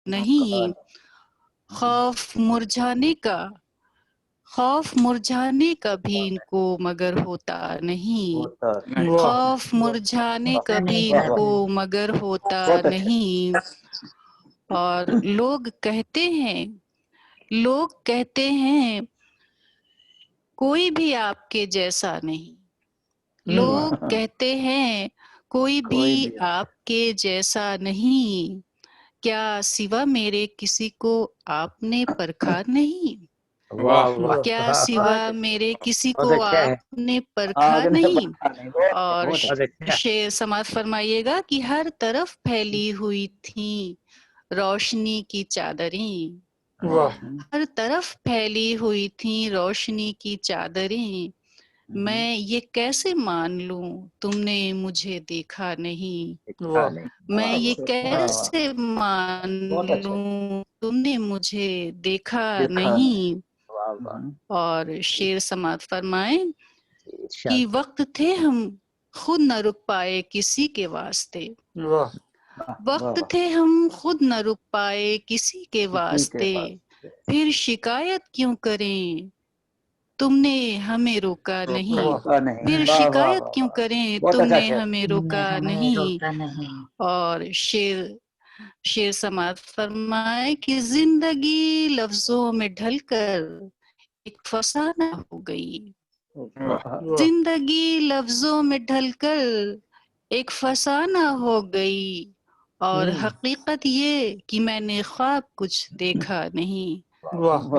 نہیں، خوف مرجھانے کا بھی ان کو مگر ہوتا نہیں، خوف مرجھانے کا بھی ان کو مگر ہوتا نہیں۔ اور لوگ کہتے ہیں کوئی بھی آپ کے جیسا نہیں، لوگ کہتے ہیں کوئی بھی آپ کے جیسا نہیں، کیا سوا میرے کسی کو آپ نے پرکھا نہیں، کیا سوا میرے کسی کو آپ نے پرکھا نہیں۔ اور شعر سماعت فرمائیے گا کہ ہر طرف پھیلی ہوئی تھیں روشنی کی چادریں، ہر طرف پھیلی ہوئی تھیں روشنی کی چادریں، میں یہ کیسے مان لوں تم نے مجھے دیکھا نہیں، میں یہ کیسے مان لوں تم نے مجھے دیکھا نہیں۔ اور شعر سماعت فرمائیں کہ وقت تھے ہم خود نہ رک پائے کسی کے واسطے، وقت تھے ہم خود نہ رک پائے کسی کے واسطے، پھر شکایت کیوں کریں تم نے ہمیں روکا نہیں، پھر شکایت کیوں کریں تم نے ہمیں روکا نہیں۔ اور شعر سماعت فرمائے کہ زندگی لفظوں میں ڈھل کر ایک فسانہ ہو گئی، زندگی لفظوں میں ڈھل کر ایک فسانہ ہو گئی، اور حقیقت یہ کہ میں نے خواب کچھ دیکھا نہیں،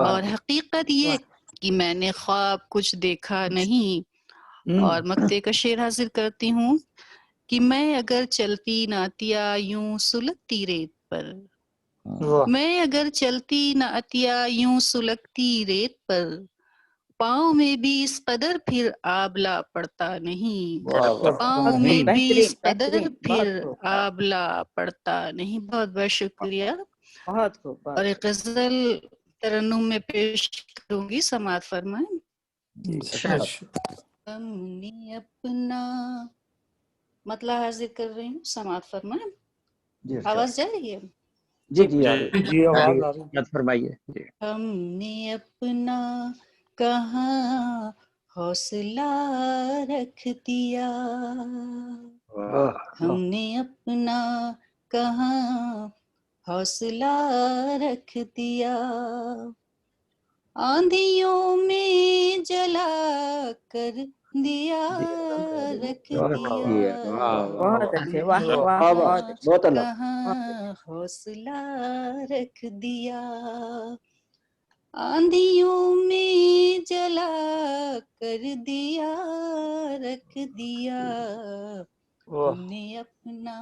اور حقیقت یہ کہ میں نے خواب کچھ دیکھا نہیں۔ اور مقطع کا شعر حاصل کرتی ہوں کہ میں اگر چلتی نہ اتیا یوں سلگتی ریت پر، میں اگر چلتی نہ اتیا یوں سلگتی ریت پر، پاؤں میں بھی اس قدر پھر آبلا پڑتا نہیں، پاؤں میں بھی اس قدر پھر آبلا پڑتا نہیں۔ بہت بہت شکریہ۔ اور ایک غزل ترنم میں پیش کروں گی، سماعت فرمائیں۔ ہم نے اپنا مطلع حاضر کر رہی ہوں، سماعت فرمائیں۔ آواز جا رہی ہے؟ جی آواز آ رہی ہے، فرمائیے۔ ہم نے اپنا کہاں حوصلہ رکھ دیا، ہم نے اپنا کہاں حوصلہ رکھ دیا، آندھیوں میں جلا کر دیا رکھ دیا، کہاں حوصلہ رکھ دیا، آندھیوں میں جلا کر دیا رکھ دیا، ہم نے اپنا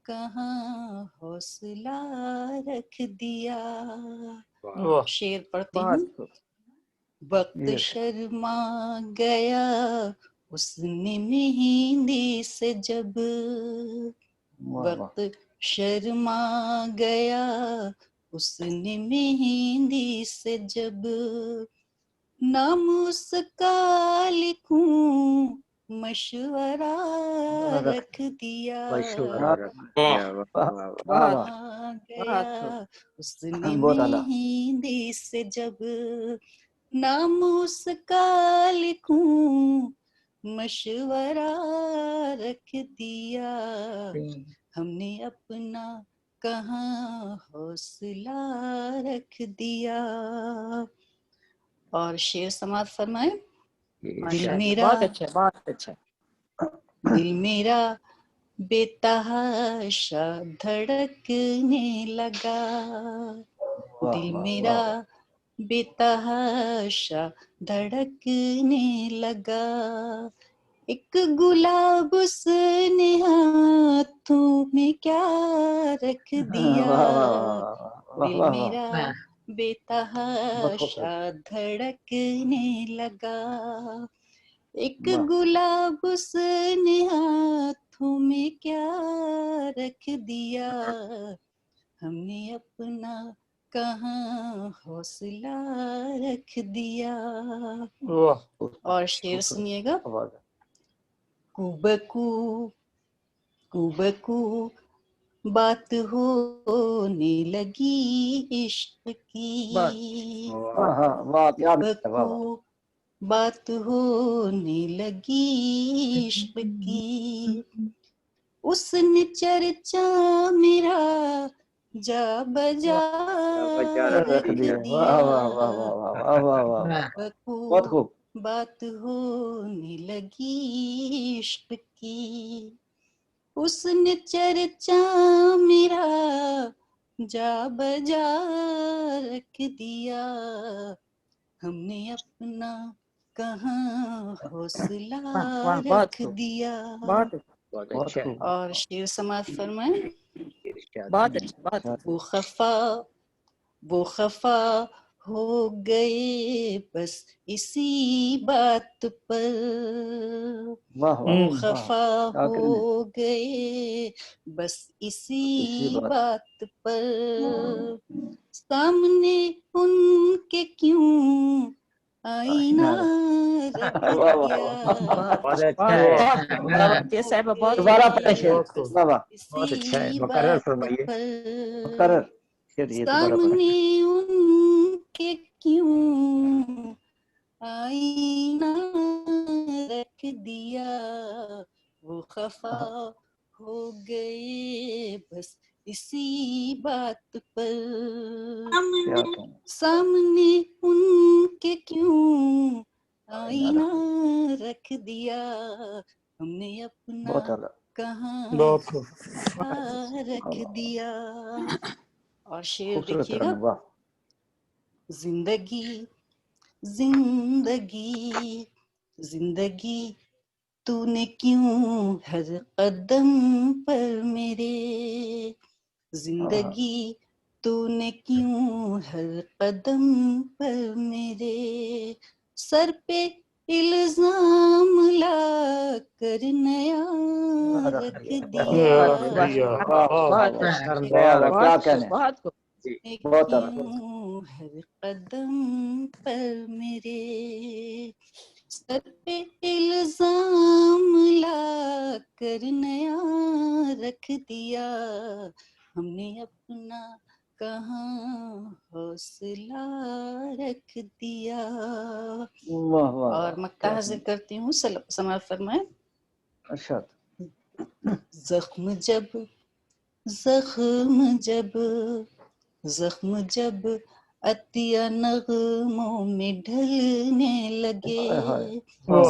کہاں حوصلہ رکھ دیا۔ شعر پڑھتی ہوں۔ وقت شرما گیا اس نے مہندی سے جب، وقت شرما گیا اس نے مہندی سے جب، نام اس کا لکھوں مشورہ رکھ دیا، گیا اس نے مہندی سے جب، نام اس کا لکھوں مشورہ رکھ دیا، ہم نے اپنا کہاں حوصلہ رکھ دیا۔ اور شعر سماعت فرمائیں۔ دل میرا بہت اچھا، دل میرا بے تحاشا دھڑکنے لگا، دل میرا بے تحاشا دھڑکنے لگا، ایک گلاب اس نے ہاتھوں میں کیا رکھ دیا، دل میرا بے تحاشا دھڑکنے لگا، ایک گلاب اس نے ہاتھوں میں کیا رکھ دیا، ہم نے اپنا کہاں حوصلہ رکھ دیا۔ اور شعر سنیے گا۔ کوبکو کوبکو بات ہونے لگی عشق کی، بکو بات ہونے لگی عشق کی، اس نے چرچا میرا جا بجا رکھ دیا، بکو بات ہونے لگی عشق کی، اس نے چرچا میرا جا بجا رکھ دیا، ہم نے اپنا کہاں حوصلہ رکھ دیا. اور شعر سماعت فرمائیں. وہ خفا ہو گئے بس اسی بات پر، وہ خفا ہو گئے بس اسی بات پر، سامنے ان کے کیوں آئینہ رکھ دیا، اسی بات پر، سامنے ان کے کیوں آئینہ رکھ دیا، وہ خفا ہو گئے بس اسی بات پر، سامنے ان کے کیوں آئینہ رکھ دیا، ہم نے اپنا کہاں رکھ دیا. اور شعر دیکھیے گا. زندگی زندگی زندگی تو نے کیوں ہر قدم پر میرے، زندگی تو نے کیوں ہر قدم پر میرے سر پہ الزام لا کر نیا رکھ دیا، کیوں ہر قدم پر میرے سر پہ الزام لا کر نیا رکھ دیا، ہم نے اپنا کہاں حوصلہ رکھ دیا. اور مکتا حاضر کرتی ہوں، سماعت فرمائیں. زخم جب عطیہ نغموں میں ڈھلنے لگے،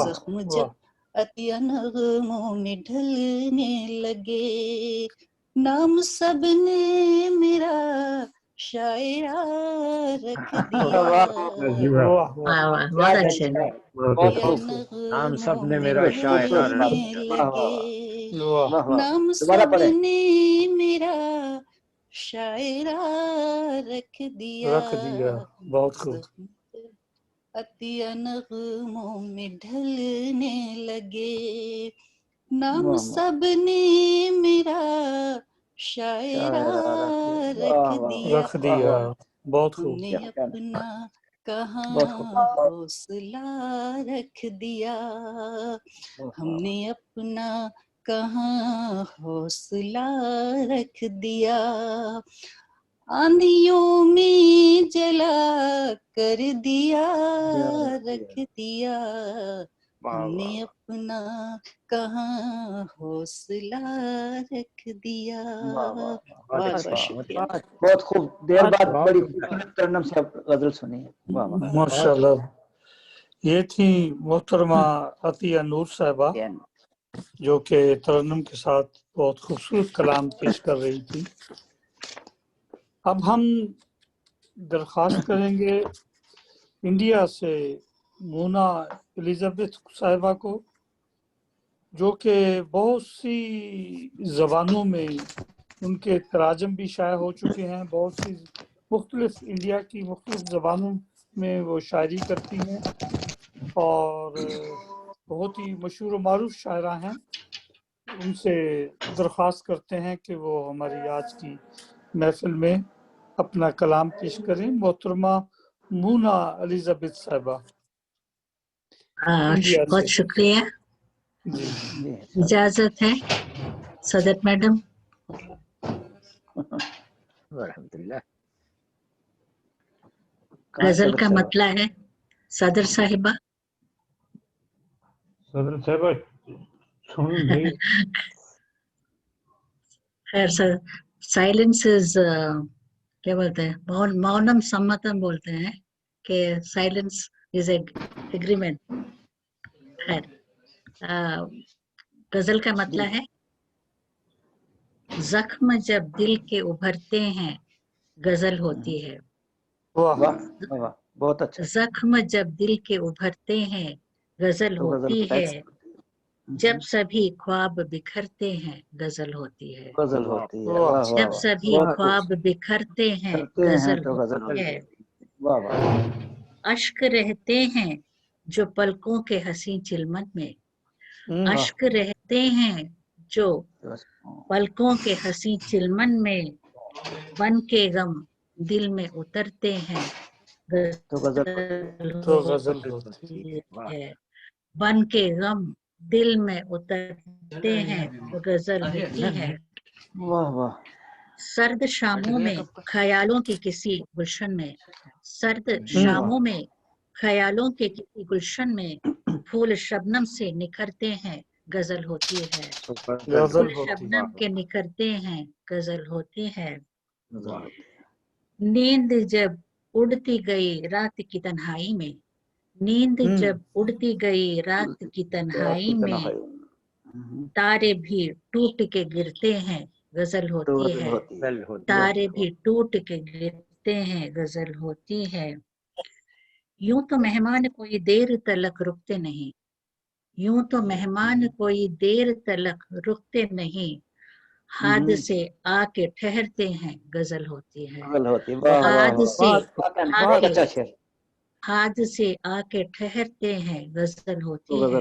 زخم جب عطیہ نغموں میں ڈھلنے لگے، نام سب نے میرا شاعرہ رکھ دیا، نام سب نے میرا شاعرہ لگے، نام سب نے میرا شاعرہ رکھ دیا، بہت خوب. عطیہ نغموں میں ڈھلنے لگے، نام سب نے میرا شاعرہ رکھ دیا، بہت ہم خوب. نے اپنا کہاں حوصلہ رکھ دیا، ہم نے اپنا کہاں حوصلہ رکھ دیا، آندھیوں میں جلا کر دیا رکھ دیا، ہم نے اپنا کہاں حوصلہ رکھ دیا. بہت بہت شکریہ. بہت خوب. دیر بعد بڑی ترنم سے غزل سنی ہے. ماشاء اللہ. یہ تھی محترمہ عطیہ نور صاحبہ جو کہ ترنم کے ساتھ بہت خوبصورت کلام پیش کر رہی تھی. اب ہم درخواست کریں گے انڈیا سے مونا الزبیتھ صاحبہ کو، جو کہ بہت سی زبانوں میں ان کے تراجم بھی شائع ہو چکے ہیں، بہت سی مختلف انڈیا کی مختلف زبانوں میں وہ شاعری کرتی ہیں اور بہت ہی مشہور و معروف شاعرہ ہیں. ان سے درخواست کرتے ہیں کہ وہ ہماری آج کی محفل میں اپنا کلام پیش کریں. محترمہ مونا الزبیتھ صاحبہ. بہت شکریہ. اجازت ہے صدر میڈم؟ الحمدللہ. غزل کا مطلع ہے صدر صاحبہ. صدر صاحبہ سن نہیں. خیر سر سائلنس از کیا بولتے ہیں مونم سمتم بولتے ہیں کہ سائلنس از اگریمنٹ. خیر غزل کا مطلب ہے زخم جب دل کے ابھرتے ہیں غزل ہوتی ہے. واہ واہ بہت اچھا. زخم جب دل کے ابھرتے ہیں غزل ہوتی ہے. جب سبھی خواب بکھرتے ہیں غزل ہوتی ہے. غزل ہوتی ہے. واہ. واہ جب واہ سبھی خواب بکھرتے ہیں کرتے ہیں غزل تو غزل ہوتی ہے. واہ واہ. اشک رہتے ہیں جو پلکوں کے حسین چلمن میں. اشک رہتے ہیں جو پلکوں کے حسین چلمن میں بن کے غم دل میں اترتے ہیں تو غزل ہوتی ہے. بن کے غم دل میں اترتے ہیں تو غزل ہوتی ہے. واہ واہ. سرد شاموں میں خیالوں کی کسی گلشن میں. سرد شاموں میں خیالوں کے کسی گلشن میں پھول شبنم سے نکھرتے ہیں غزل ہوتی ہے. غزل پھول ہوتی. شبنم کے نکھرتے ہیں غزل ہوتی ہے. نیند جب اڑتی گئی رات کی تنہائی میں. نیند جب اڑتی گئی رات کی تنہائی میں تارے بھی ٹوٹ کے گرتے ہیں غزل ہوتی ہے. تارے بھی ٹوٹ کے گرتے ہیں غزل ہوتی ہے. یوں تو مہمان کوئی دیر تلک رکتے نہیں. یوں تو مہمان کوئی دیر تلک رکتے نہیں. حد سے آ کے ٹھہرتے ہیں غزل ہوتی ہے. حد سے آ کے ٹھہرتے ہیں غزل ہوتی ہے.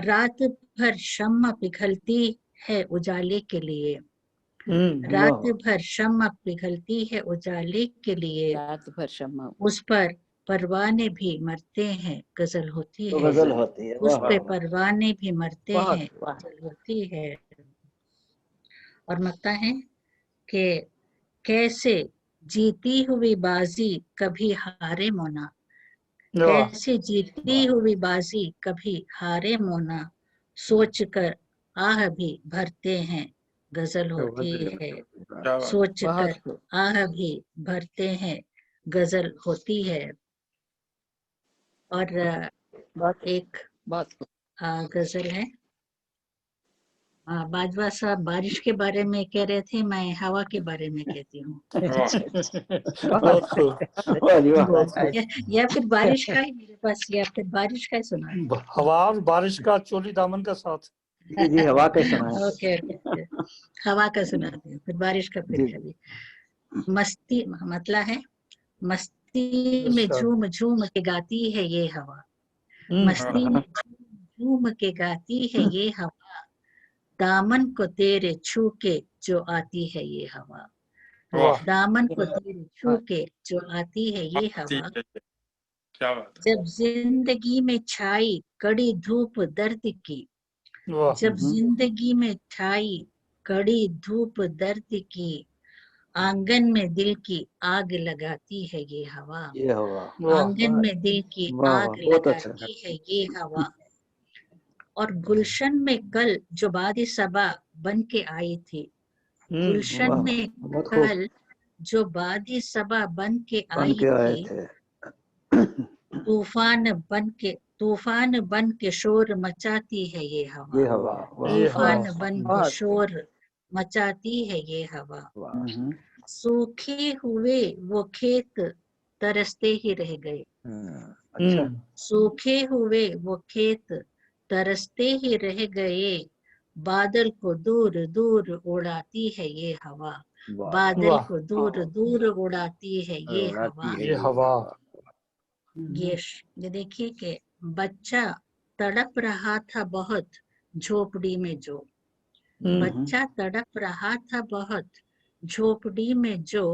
رات بھر شمع پگھلتی ہے اجالے کے لیے. رات بھر شمع پگھلتی ہے اجالے کے لیے. رات بھر شمع اس پر پروانے بھی مرتے ہیں غزل ہوتی ہے. غزل ہوتی ہے. اس پہ پروانے بھی مرتے ہیں غزل ہوتی ہے. اور مکتا ہے کہ کیسے جیتی ہوئی بازی کبھی ہارے مونا. کیسے جیتی ہوئی بازی کبھی ہارے مونا. سوچ کر آہ بھی بھرتے ہیں غزل ہوتی ہے. سوچ کر آہ بھی بھرتے ہیں غزل ہوتی ہے. اور ایک غزل ہے باجوہ صاحب بارش کے بارے میں کہہ رہے تھے, میں ہوا کے بارے میں کہتی ہوں. یا پھر بارش کا ہی میرے پاس, یا پھر بارش کا ہی سنا. ہوا اور بارش کا چولی دامن کا ساتھ. جی ہوا کا سنا. اوکے ہوا کا سناتی ہوں, پھر بارش کا پھر کبھی. مستی مطلب ہے مستی میں جھوم جھوم کے گاتی ہے یہ ہوا. مستی میں جھوم کے گاتی ہے یہ ہوا. دامن کو تیرے چھو کے جو آتی ہے یہ ہوا. دامن کو تیرے چھو کے جو آتی ہے یہ ہوا. جب زندگی میں چھائی کڑی دھوپ درد کی. جب زندگی میں چھائی کڑی دھوپ درد کی. آنگن میں دل کی آگ لگاتی ہے یہ ہوا. آنگن میں دل کی آگ لگاتی ہے یہ ہوا. اور گلشن میں کل جو باد صبا بن کے آئی تھی. گلشن میں کل جو باد صبا بن کے آئی تھی. طوفان بن کے شور مچاتی ہے یہ ہوا. طوفان بن کے شور مچاتی ہے یہ ہوا. سوکھے ہوئے وہ کھیت ترستے ہی رہ گئے. سوکھے ہوئے وہ کھیت ترستے ہی رہ گئے. بادل کو دور دور اڑاتی ہے یہ ہوا. بادل کو دور دور اڑاتی ہے یہ ہوا. یہ دیکھیے کہ بچہ تڑپ رہا تھا بہت جھوپڑی میں جو. بچہ تڑپ رہا تھا بہت جھوپڑی میں جو.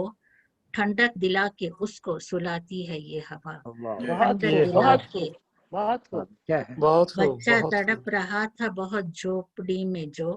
ٹھنڈک دلا کے اس کو سلاتی ہے یہ ہوا. ٹھنڈک دلا کے بچہ تڑپ رہا تھا بہت جھوپڑی میں جو.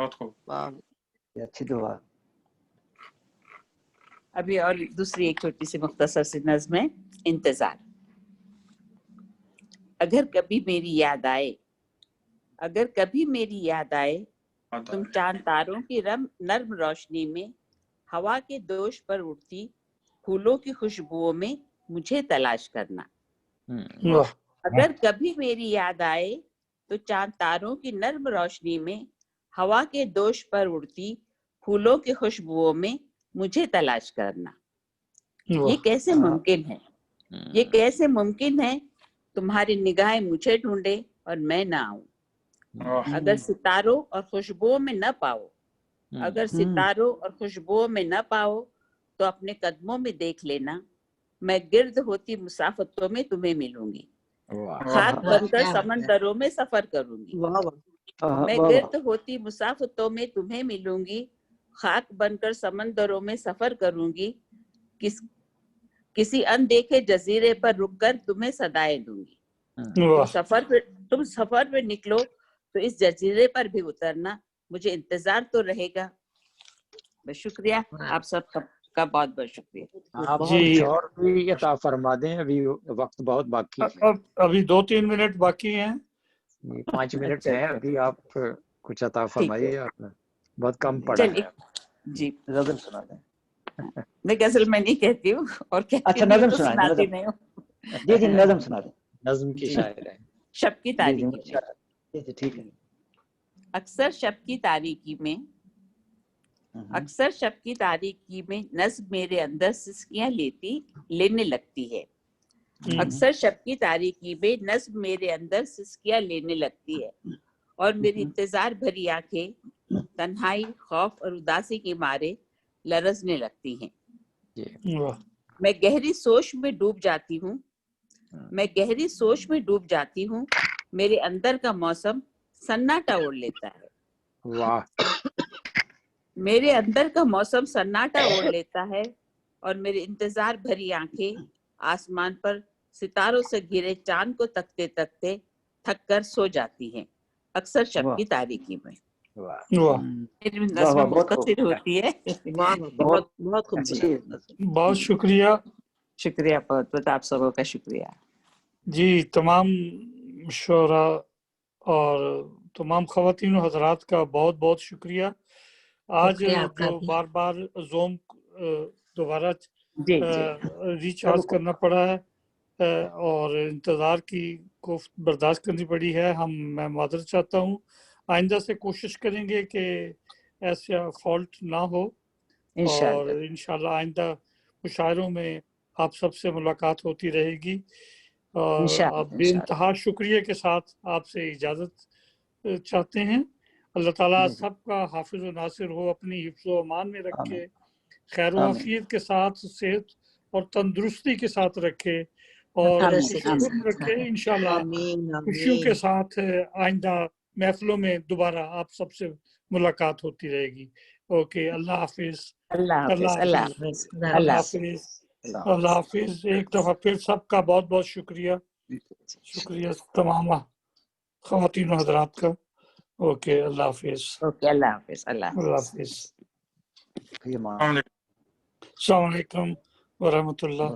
بہت خوب. یہ اچھی دعا. ابھی اور دوسری ایک چھوٹی سی مختصر سی نظم ہے. انتظار. اگر کبھی میری یاد آئے، اگر کبھی میری یاد آئے، تم چاند تاروں کی نرم روشنی میں، ہوا کے دوش پر اڑتی پھولوں کی خوشبوؤں میں مجھے تلاش کرنا. اگر کبھی میری یاد آئے تو چاند تاروں کی نرم روشنی میں، ہوا کے دوش پر اڑتی پھولوں کی خوشبوؤں میں مجھے تلاش کرنا. یہ کیسے ممکن ہے؟ یہ کیسے ممکن ہے تمہاری نگاہیں مجھے ڈھونڈے اور میں نہ آؤں. اگر ستاروں اور خوشبوؤں میں نہ پاؤ، اگر ستاروں اور خوشبوؤں میں نہ پاؤ تو اپنے قدموں میں دیکھ لینا، میں گرد ہوتی مسافتوں میں تمہیں ملوں گی. خاک بن کر سمندروں میں سفر کروں گی. میں گرد ہوتی مسافتوں میں تمہیں ملوں گی، خاک بن کر سمندروں میں سفر کروں گی. کسی اندیکھے جزیرے پر رک کر تمہیں صدائیں دوں گی. تم سفر پہ نکلو تو اس جزیرے پر بھی اترنا، مجھے انتظار تو رہے گا. بس شکریہ آپ سب کا بہت بہت شکریہ. آپ کچھ اور بھی عطا فرما دیں، ابھی وقت بہت باقی ہے. ابھی 2-3 منٹ باقی ہیں. 5 منٹ ہیں ابھی. آپ کچھ عطا فرمائیے. آپ نے بہت کم پڑھا ہے. جی نظم سنا دیں. میں غزل میں نہیں کہتی ہوں، اور اچھا نظم سنائیں. نہیں ہوں. جی جی نظم سنا دیں. نظم کی شاعر ہے. شب کی تاریکی میں. جی ٹھیک ہے. اکثر شب کی تاریکی میں، اکثر شب کی تاریکی میں نظم میرے اندر سسکیاں لینے لگتی ہے. اکثر شب کی تاریکی میں نظم میرے اندر سسکیاں لینے لگتی ہے، اور میری انتظار بھری آنکھیں تنہائی، خوف اور اداسی کے مارے لرزنے لگتی ہیں. میں گہری سوچ میں ڈوب جاتی ہوں، میں گہری سوچ میں ڈوب جاتی ہوں. میرے اندر کا موسم سناٹا اوڑھ لیتا ہے. واہ. میرے اندر کا موسم سناٹا اوڑھ لیتا ہے، اور میرے انتظار بھری آنکھیں آسمان پر ستاروں سے گھرے چاند کو تکتے تکتے تھک کر سو جاتی ہیں. اکثر شب کی تاریکی میں. میری نظم مختصر ہوتی ہے. بہت شکریہ. شکریہ بہت بہت آپ سبوں کا شکریہ. جی تمام شعراء اور تمام خواتین و حضرات کا بہت بہت شکریہ. آج جو بار بار زوم دوبارہ ریچارج کرنا پڑا ہے اور انتظار کو برداشت کرنی پڑی ہے، میں معذرت چاہتا ہوں. آئندہ سے کوشش کریں گے کہ ایسا فالٹ نہ ہو، اور انشاءاللہ آئندہ مشاعروں میں آپ سب سے ملاقات ہوتی رہے گی. اور آپ بے انتہا شکریہ کے ساتھ آپ سے اجازت چاہتے ہیں. اللہ تعالیٰ سب کا حافظ و ناصر ہو، اپنی حفظ و امان میں رکھے، خیر و عافیت کے ساتھ، صحت اور تندرستی کے ساتھ رکھے، اور خوشگوار رکھے. انشاءاللہ خوشیوں کے ساتھ آئندہ محفلوں میں دوبارہ آپ سب سے ملاقات ہوتی رہے گی. اوکے، اللہ حافظ. اللہ حافظ. اللہ حافظ. اللہ حافظ. ایک دفعہ پھر سب کا بہت بہت شکریہ. شکریہ تمام خواتین و حضرات کا. اوکے، اللہ حافظ. اوکے، اللہ حافظ. اللہ حافظ. السلام علیکم ورحمۃ اللہ.